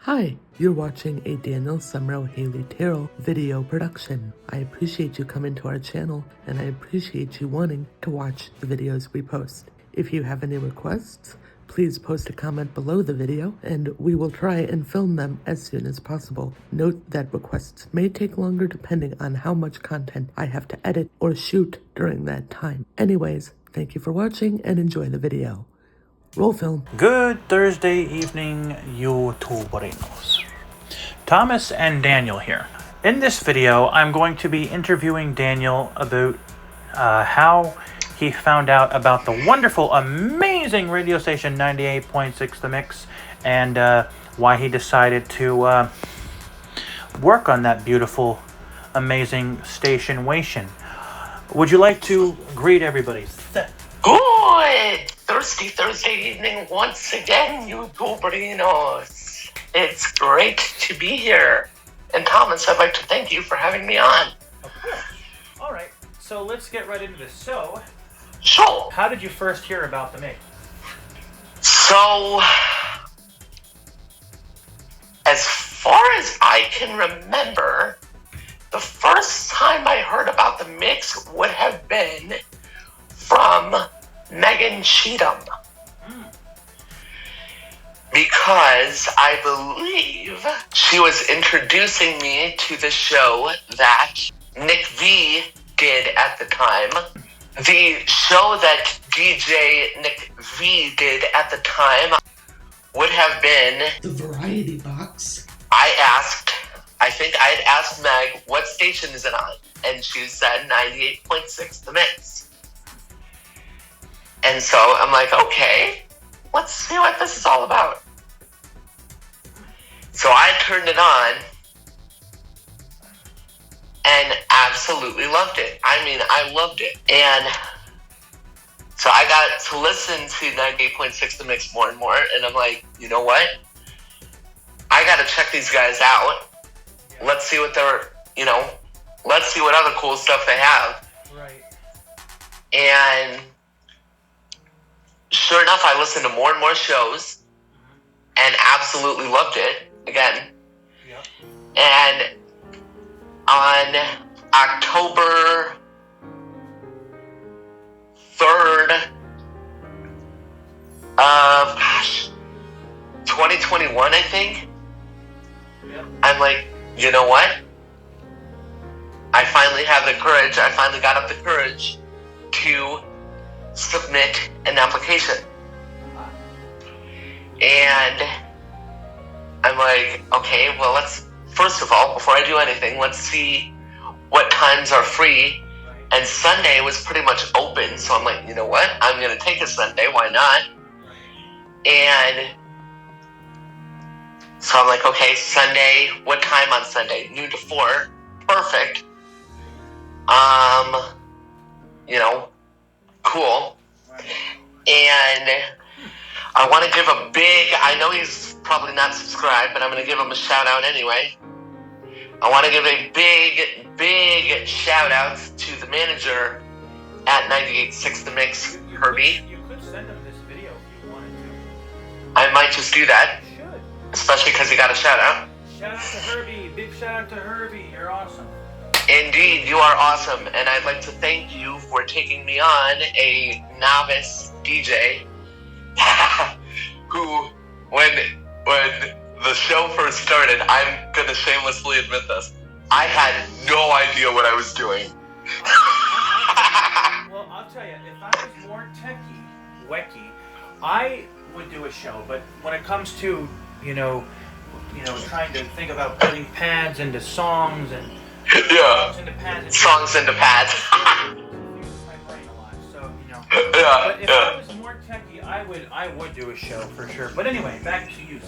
Hi, you're watching a Daniel Summerall Haley Terrell video production. I appreciate you coming to our channel, and I appreciate you wanting to watch the videos we post. If you have any requests, please post a comment below the video, and we will try and film them as soon as possible. Note that requests may take longer depending on how much content I have to edit or shoot during that time. Anyways, thank you for watching and enjoy the video. Roll film. Good Thursday evening, YouTuberinos. Thomas and Daniel here. In this video, I'm going to be interviewing Daniel about how he found out about the wonderful, amazing radio station 98.6 The Mix, and why he decided to work on that beautiful, amazing station-wation. Would you like to greet everybody? Good Thursday evening once again, you Gobrinos. It's great to be here. And Thomas, I'd like to thank you for having me on. Of course. All right, so let's get right into this. So, how did you first hear about the mix? So, as far as I can remember, the first time I heard about the mix would have been from Megan Cheatham. Because I believe she was introducing me to the show that Nick V did at the time. The show that DJ Nick V did at the time would have been The Variety Box. I think I had asked Meg, what station is it on? And she said 98.6 The Mix. And so I'm like, okay, let's see what this is all about. So I turned it on and absolutely loved it. I mean, I loved it. And so I got to listen to 98.6 The Mix more and more. And I'm like, you know what? I got to check these guys out. Let's see what let's see what other cool stuff they have. Right. And sure enough, I listened to more and more shows and absolutely loved it again. Yep. And on October 3rd of 2021, I think, Yep. I'm like, you know what? I finally have the courage. I finally got up the courage to submit an application. And I'm like, okay, well, first of all, before I do anything, let's see what times are free. And Sunday was pretty much open, so I'm like, you know what? I'm going to take a Sunday. Why not? And so I'm like, okay, Sunday, what time on Sunday? Noon to 4. Perfect. Cool. And I want to give I know he's probably not subscribed, but I'm going to give him a shout out anyway. I want to give a big shout out to the manager at 98.6 The Mix, Herbie. You could send him this video if you wanted to. I might just do that. You should. Especially because he got a shout out. Shout out to Herbie. Big shout out to Herbie. You're awesome. Indeed, you are awesome, and I'd like to thank you for taking me on, a novice DJ, who, when the show first started, I'm gonna shamelessly admit this, I had no idea what I was doing. Well, I'll tell you, if I was more wacky, I would do a show, but when it comes to, trying to think about putting pads into songs and Yeah. Songs into pads. my brain a lot, so, Yeah. But if I was more techie, I would do a show for sure. But anyway, back to you.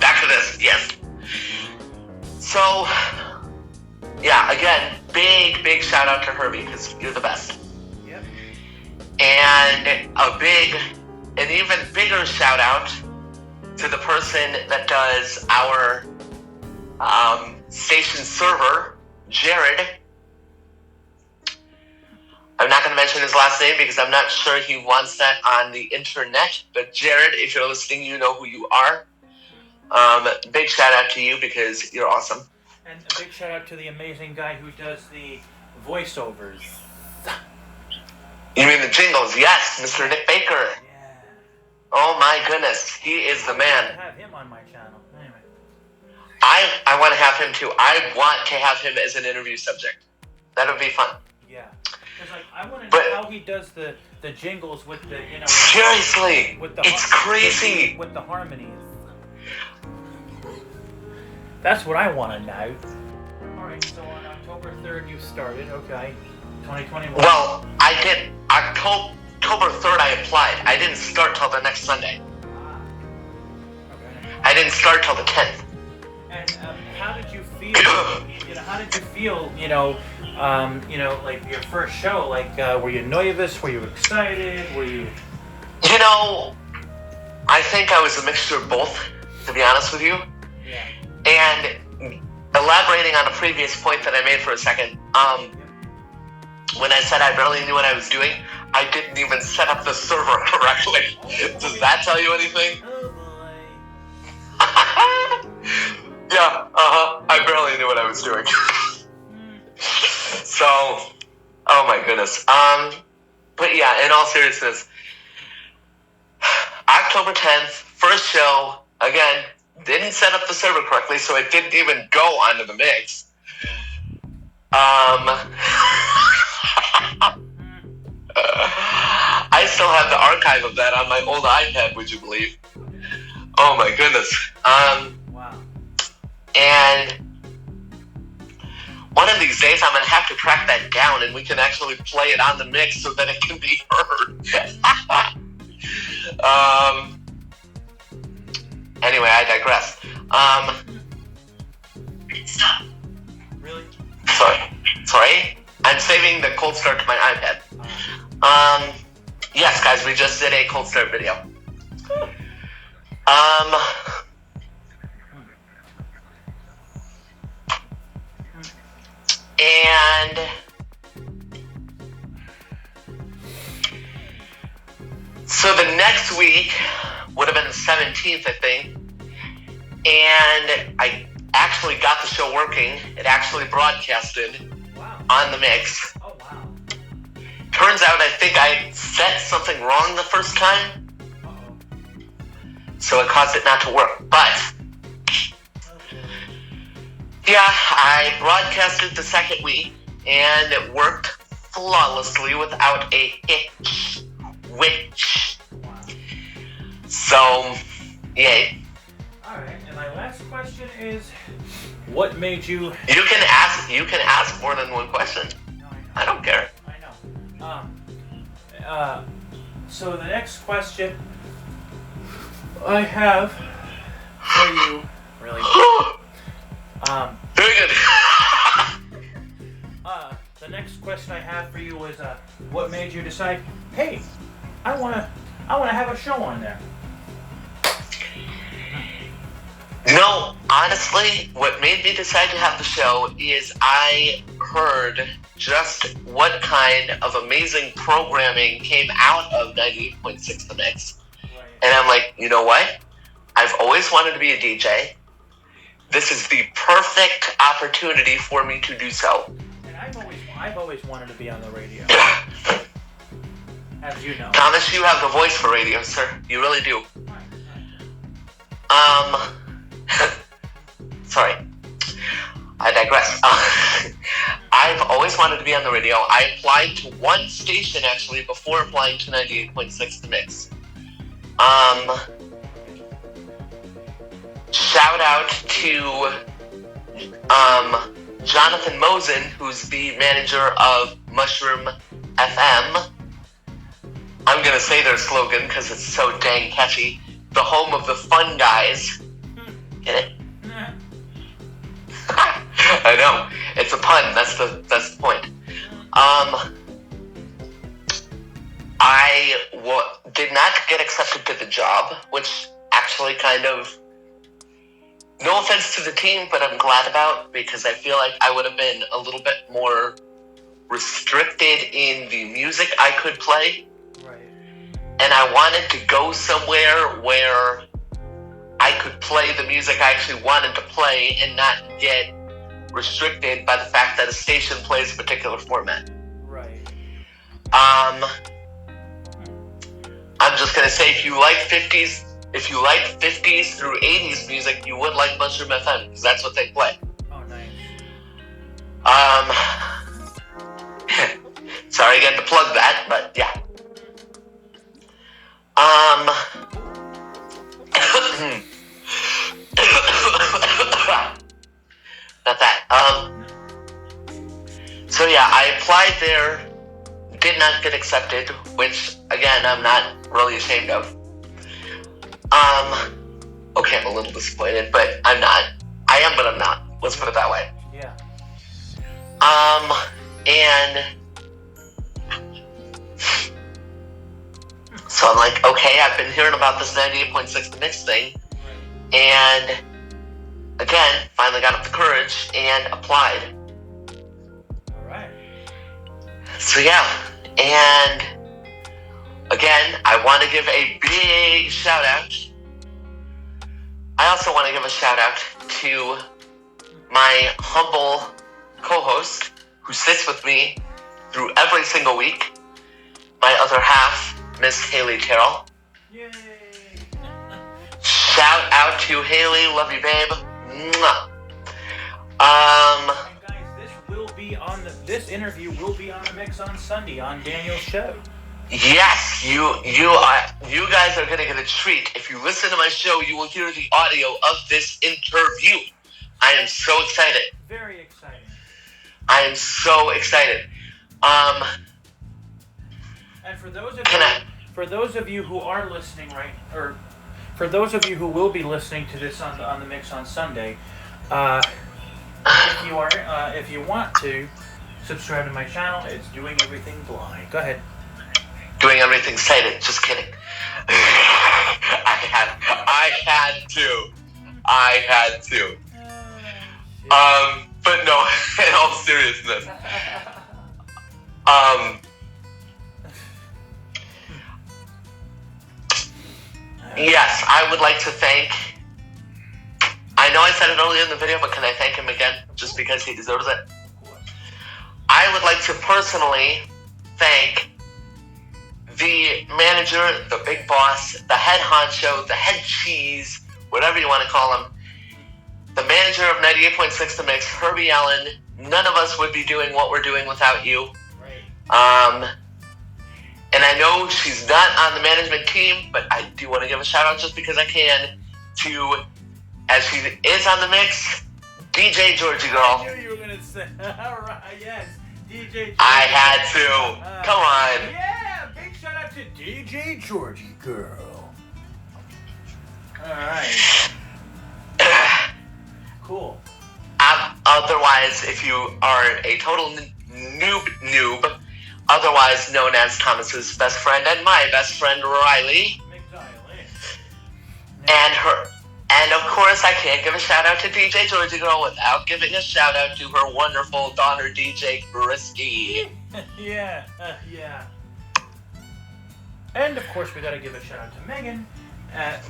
Back to this, yes. So, yeah, again, big shout out to Herbie, because you're the best. Yep. And an even bigger shout out to the person that does our station server, Jared. I'm not going to mention his last name because I'm not sure he wants that on the internet. But Jared, if you're listening, you know who you are. Big shout out to you because you're awesome. And a big shout out to the amazing guy who does the voiceovers. You mean the jingles? Yes, Mr. Nick Baker. Yeah. Oh my goodness, he is the man. I have him on my channel. Anyway. I want to have him too. I want to have him as an interview subject. That would be fun. Yeah. Because I want to know how he does the jingles with the, seriously, with the it's crazy. With the harmonies. That's what I want to know. Alright, so on October 3rd you started, okay. 2021. Well, I did. October 3rd I applied. I didn't start till the next Sunday. Okay. I didn't start till the 10th. And how did you feel? How did you feel? Like your first show. Like, were you nervous? Were you excited? Were you? I think I was a mixture of both. To be honest with you. Yeah. And elaborating on a previous point that I made for a second. When I said I barely knew what I was doing, I didn't even set up the server correctly. Does that tell you anything? Oh boy. Yeah, I barely knew what I was doing. So, oh my goodness. But yeah, in all seriousness, October 10th, first show, again, didn't set up the server correctly, so it didn't even go onto the mix. I still have the archive of that on my old iPad, would you believe? Oh my goodness. Wow. And one of these days I'm going to have to track that down and we can actually play it on the mix so that it can be heard. Anyway, I digress. Stop. Really? Sorry? I'm saving the cold start to my iPad. Yes, guys, we just did a cold start video. And so the next week would have been the 17th, I think. And I actually got the show working. It actually broadcasted on the mix. Oh, wow. Turns out I think I set something wrong the first time. Uh-oh. So it caused it not to work. But yeah, I broadcasted the second week, and it worked flawlessly without a hitch. Wow. So, yay. Alright, and my last question is, what made you... You can ask more than one question. No, I know. I don't care. I know. So the next question I have for you, really... Very good. The next question I have for you is, what made you decide, hey, I wanna have a show on there? No, honestly, what made me decide to have the show is I heard just what kind of amazing programming came out of 98.6 The Mix. Right. And I'm like, you know what? I've always wanted to be a DJ. This is the perfect opportunity for me to do so. And I've always wanted to be on the radio. As you know. Thomas, you have the voice for radio, sir. You really do. Sorry. I digress. I've always wanted to be on the radio. I applied to one station, actually, before applying to 98.6 The Mix. Shout out to Jonathan Mosen, who's the manager of Mushroom FM. I'm gonna say their slogan because it's so dang catchy. The home of the fun guys. Get it? I know. It's a pun. That's the point. I did not get accepted to the job, which actually kind of, no offense to the team, but I'm glad about, because I feel like I would have been a little bit more restricted in the music I could play. Right. And I wanted to go somewhere where I could play play the music I actually wanted to play and not get restricted by the fact that a station plays a particular format. Right. I'm just gonna say, if you like 50s through 80s music, you would like Mushroom FM, because that's what they play. Oh, nice. Sorry again to plug that, but yeah. Not that. So yeah, I applied there, did not get accepted, which again I'm not really ashamed of. Okay, I'm a little disappointed, but I'm not. I am, but I'm not. Let's put it that way. Yeah. And so I'm like, okay, I've been hearing about this 98.6 The Mix thing, and again, finally got up the courage and applied. Alright. So yeah, and again, I want to give a big shout out. I also want to give a shout out to my humble co-host who sits with me through every single week, my other half, Miss Haley Terrell. Yay! Shout out to Haley, love you, babe. Mwah. And guys, this interview will be on the Mix on Sunday on Daniel's show. Yes, you guys are gonna get a treat. If you listen to my show, you will hear the audio of this interview. I am so excited. Very exciting. I am so excited. And for those of you who are listening for those of you who will be listening to this on the Mix on Sunday, if you want to subscribe to my channel, it's Doing Everything Blind. Go ahead. Doing Everything Sighted. Just kidding. I had to. But no, in all seriousness. Yes, I would like to thank, I know I said it earlier in the video, but can I thank him again, just because he deserves it? I would like to personally thank the manager, the big boss, the head honcho, the head cheese, whatever you want to call him, the manager of 98.6 The Mix, Herbie Allen. None of us would be doing what we're doing without you. Right. And I know she's not on the management team, but I do want to give a shout out just because I can to, as she is on the mix, DJ Georgie Girl. I knew you were going to say, alright, yes, DJ Georgie. I had to. Come on. Yeah, big shout out to DJ Georgie Girl. Alright. Cool. Otherwise, if you are a total noob, otherwise known as Thomas's best friend and my best friend Riley, and of course I can't give a shout out to DJ Georgie Girl without giving a shout out to her wonderful daughter DJ Brisky. Yeah. And of course we gotta give a shout out to Megan.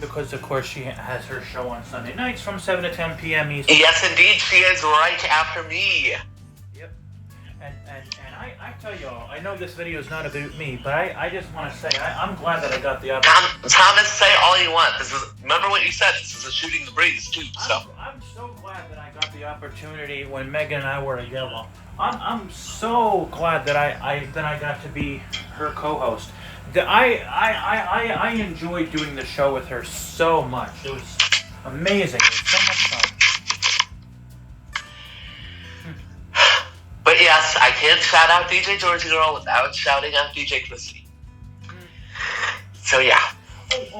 Because, of course, she has her show on Sunday nights from 7 to 10 p.m. Eastern. Yes, indeed, she is right after me. Yep. And I tell y'all, I know this video is not about me, but I just want to say, I'm glad that I got the opportunity. Thomas, say all you want. Remember what you said, this is a shooting the breeze, too, so. I'm so glad that I got the opportunity when Megan and I were together. I'm so glad that I got to be her co-host. I enjoyed doing the show with her so much. It was amazing. It was so much fun. But yes, I can't shout out DJ Georgie Girl without shouting out DJ Christy. So yeah,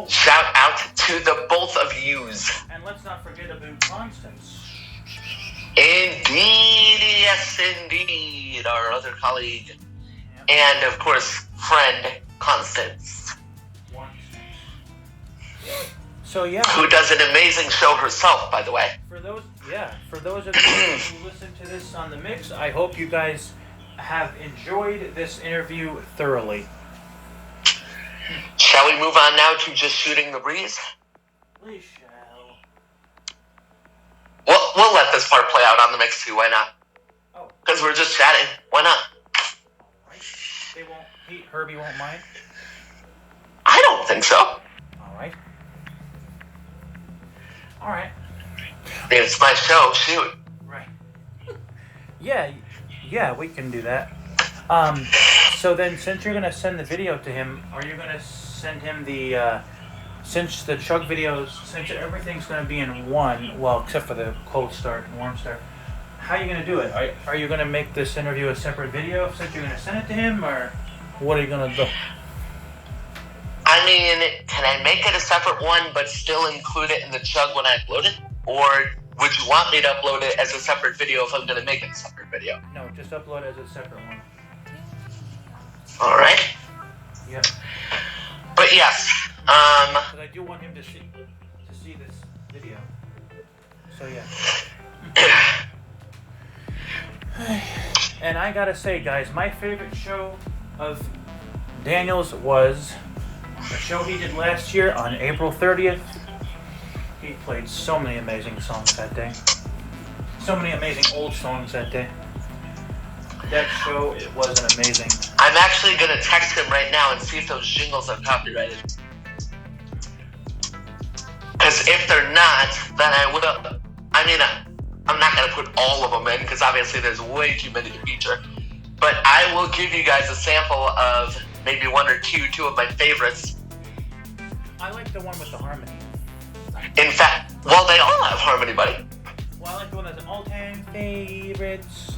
shout out to the both of yous. And let's not forget about Constance. Indeed, yes indeed, our other colleague. Yep. And of course, friend Constance. So yeah. Who does an amazing show herself, by the way. For those of you who listen to this on the Mix, I hope you guys have enjoyed this interview thoroughly. Shall we move on now to just shooting the breeze? We shall. let this part play out on the mix too. Why not? Oh. Because we're just chatting. Why not? Right. Herbie won't mind? I don't think so. All right. I mean, it's my show. Shoot. Right. Yeah, we can do that. So then, since you're going to send the video to him, are you going to send him the, since the chug videos, since everything's going to be in one, well, except for the cold start and warm start, how are you going to do it? Are you going to make this interview a separate video since you're going to send it to him, or what are you going to do? I mean, can I make it a separate one but still include it in the chug when I upload it? Or would you want me to upload it as a separate video if I'm going to make it a separate video? No, just upload it as a separate one. All right. Yep. But yes. Because I do want him to see this video. So yeah. And I gotta say, guys, my favorite show of Daniel's was a show he did last year on April 30th. He played so many amazing songs that day. So many amazing old songs that day. That show, it was an amazing. I'm actually going to text him right now and see if those jingles are copyrighted. Because if they're not, then I will. I mean, I'm not going to put all of them in because obviously there's way too many to feature. But I will give you guys a sample of maybe one or two of my favorites. I like the one with the harmony. In fact, well, they all have harmony, buddy. Well, I like the one that's all-time favorites.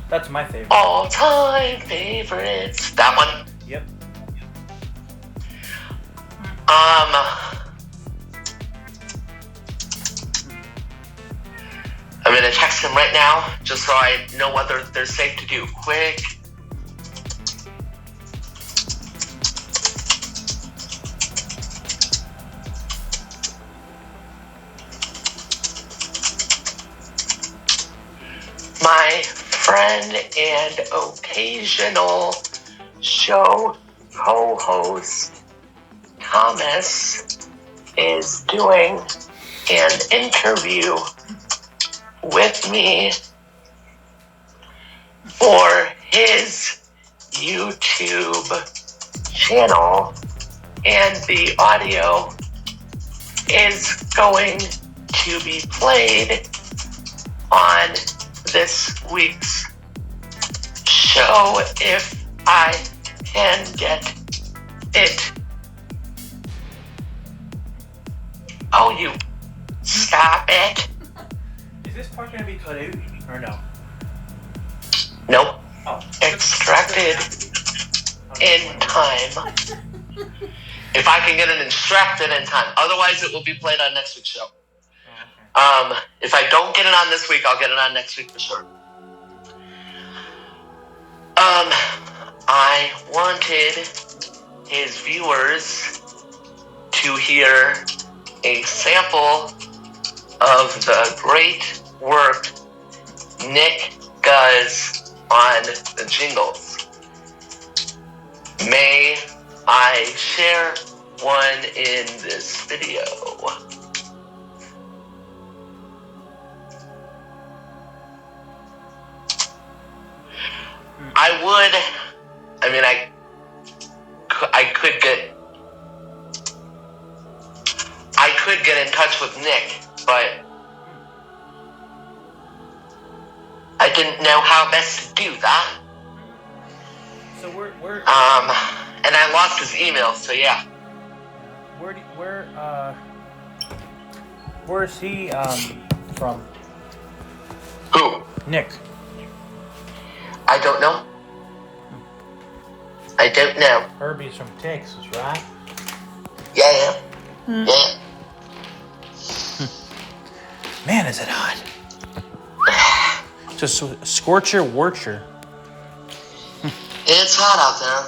That's my favorite. All-time favorites. That one? Yep. I'm gonna text him right now, just so I know whether they're safe to do. Quick. My friend and occasional show co-host Thomas is doing an interview with me for his YouTube channel, and the audio is going to be played on this week's show if I can get it. Oh, you stop it. Is this part going to be cut out or no? Nope. Oh. Extracted in time. If I can get it extracted in time. Otherwise, it will be played on next week's show. Oh, okay. If I don't get it on this week, I'll get it on next week for sure. I wanted his viewers to hear a sample of the great work Nick does on the jingles. May I share one in this video? I could get in touch with Nick, but I didn't know how best to do that. So and I lost his email, so yeah. Where's he from? Who? Nick. I don't know. I don't know. Herbie's from Texas, right? Yeah. Yeah. Man, is it hot. Just scorcher, warcher. It's hot out there.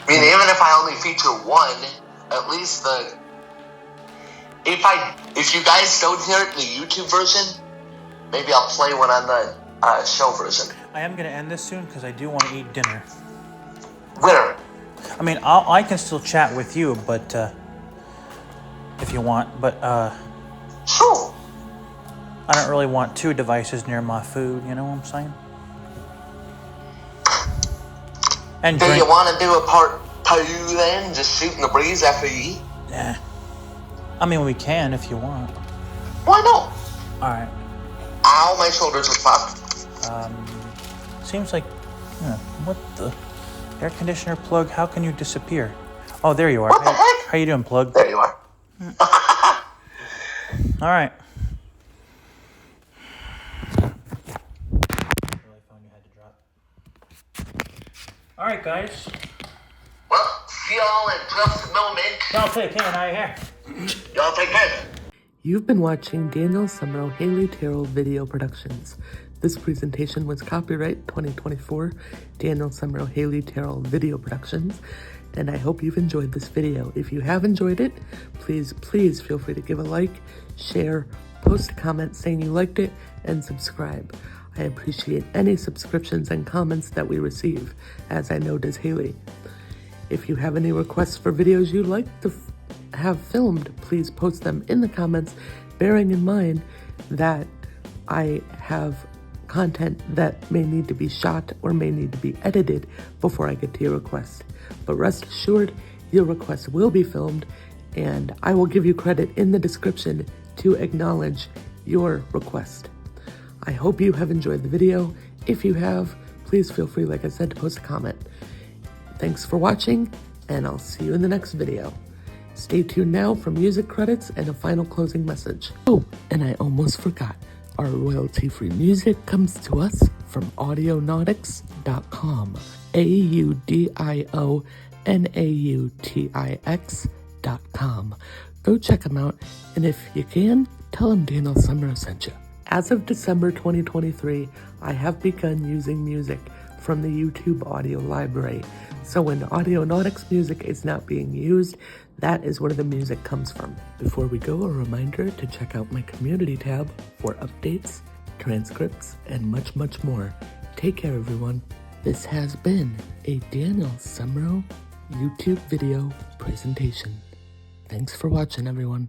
I mean, even if I only feature one, at least if you guys don't hear it in the YouTube version, maybe I'll play one on the show version. I am going to end this soon because I do want to eat dinner. Winner. I mean, I can still chat with you, but if you want, but Sure. I don't really want two devices near my food, you know what I'm saying? And Do drink. you want to do a part 2 then? Just shooting the breeze after you eat? Yeah. I mean, we can if you want. Why not? Alright. Ow, my shoulders are fucked. Seems like... what the... Air conditioner plug, how can you disappear? Oh, there you are. What the heck? How you doing, plug? There you are. Alright. Alright, guys. Well, see y'all in just a moment. Y'all take care, now you're here. Y'all take care. You've been watching Daniel Summerall Haley Terrell Video Productions. This presentation was copyright 2024 Daniel Summerall Haley Terrell Video Productions, and I hope you've enjoyed this video. If you have enjoyed it, please feel free to give a like, share, post a comment saying you liked it, and subscribe. I appreciate any subscriptions and comments that we receive, as I know does Haley. If you have any requests for videos you'd like to have filmed, please post them in the comments, bearing in mind that I have content that may need to be shot or may need to be edited before I get to your request. But rest assured, your request will be filmed, and I will give you credit in the description to acknowledge your request. I hope you have enjoyed the video. If you have, please feel free, like I said, to post a comment. Thanks for watching, and I'll see you in the next video. Stay tuned now for music credits and a final closing message. Oh, and I almost forgot. Our royalty-free music comes to us from audionautix.com. AUDIONAUTIX.com. Go check them out, and if you can, tell them Daniel Summerall sent you. As of December 2023, I have begun using music from the YouTube audio library. So when Audionautix music is not being used, that is where the music comes from. Before we go, a reminder to check out my community tab for updates, transcripts, and much, much more. Take care, everyone. This has been a Daniel Summerall YouTube video presentation. Thanks for watching, everyone.